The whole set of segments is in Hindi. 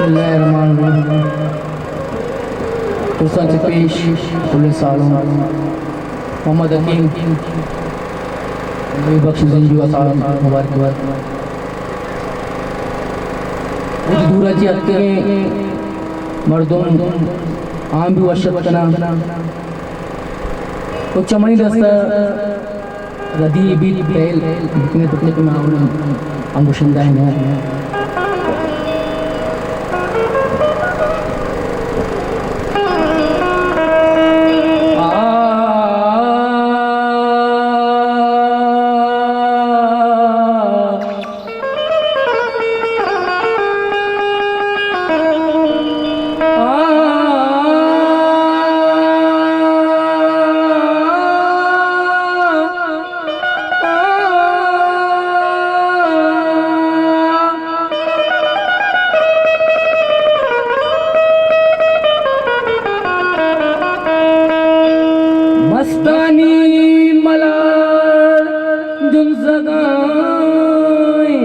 बिस्मिल्लाहिर्रहमानिर्रहीम। तुसा से पेश खुले सालों मोहम्मद हकीम बख्श जिंदगी व साल मुबारकबाद। मुझे दूरा जी हत्ते मर्दों आम भी वशत कना तो चमनी दस्ता रदी भी पहल इतने टुकड़े पे मावने अंगुशंदा है। मस्तानी मलार जुन जगाए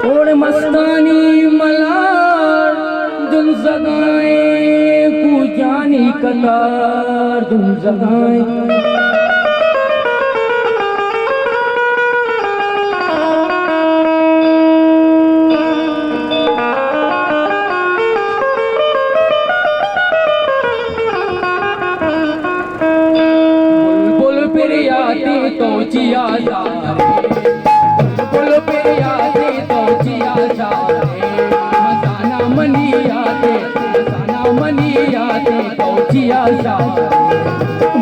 और मस्तानी मलार जुन जगाए को जानी कतार जुन जगाए। तो जिया जा बुल पे आते तो जिया जा मसाना मनी आते तो जिया जा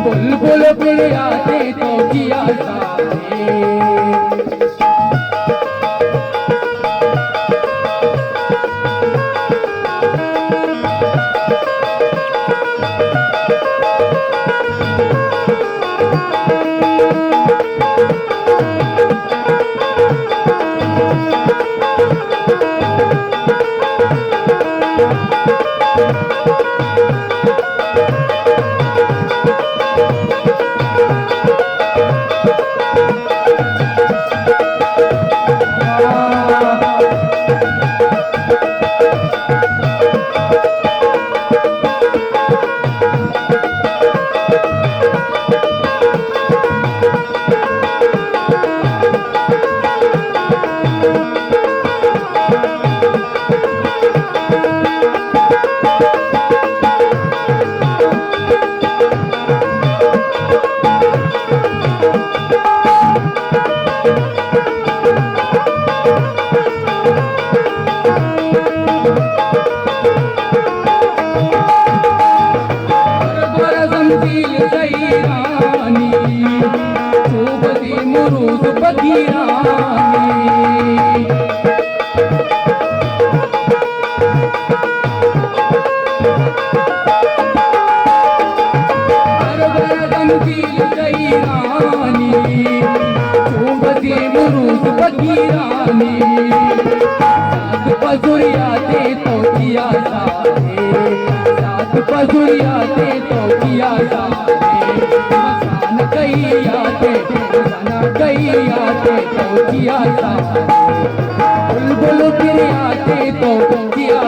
बुल पे आते तो जिया जा। पजुरियाते तो किया मसान गईयाते तो किया बुलबुल फिर आते तो किया।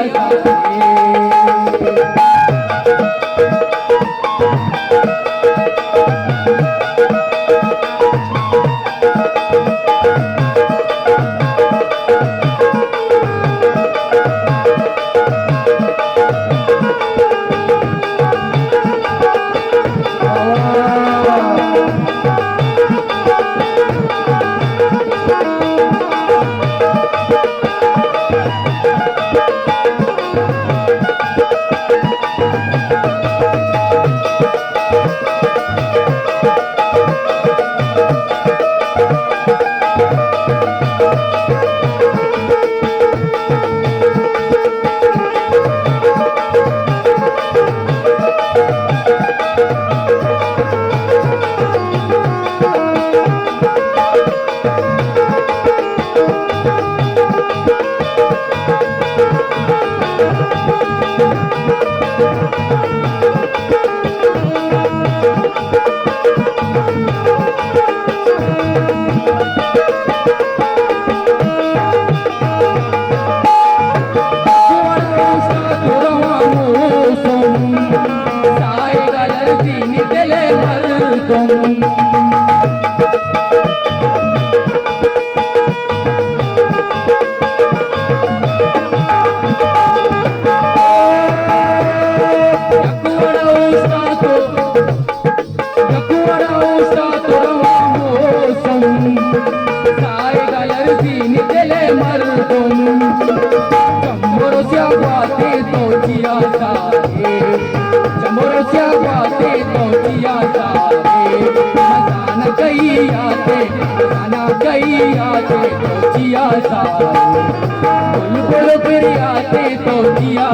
बुलबुल फिर आते तो जिया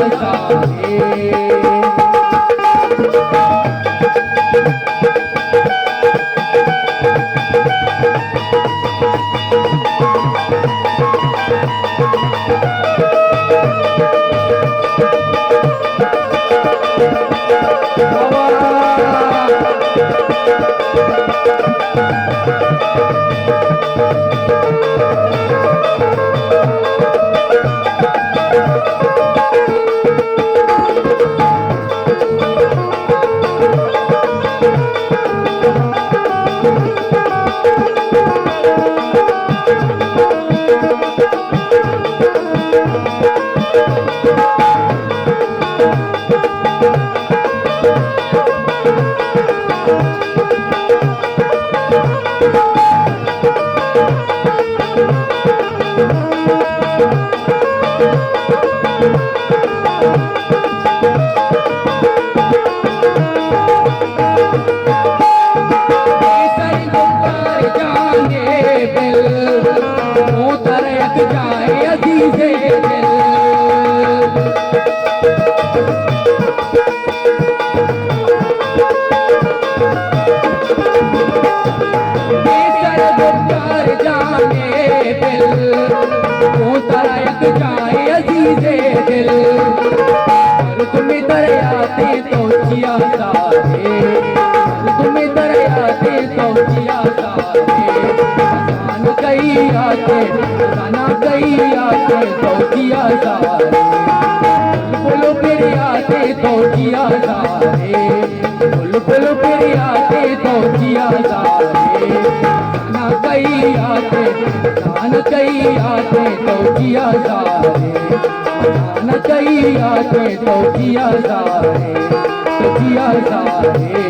सारे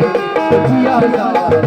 जिया सारे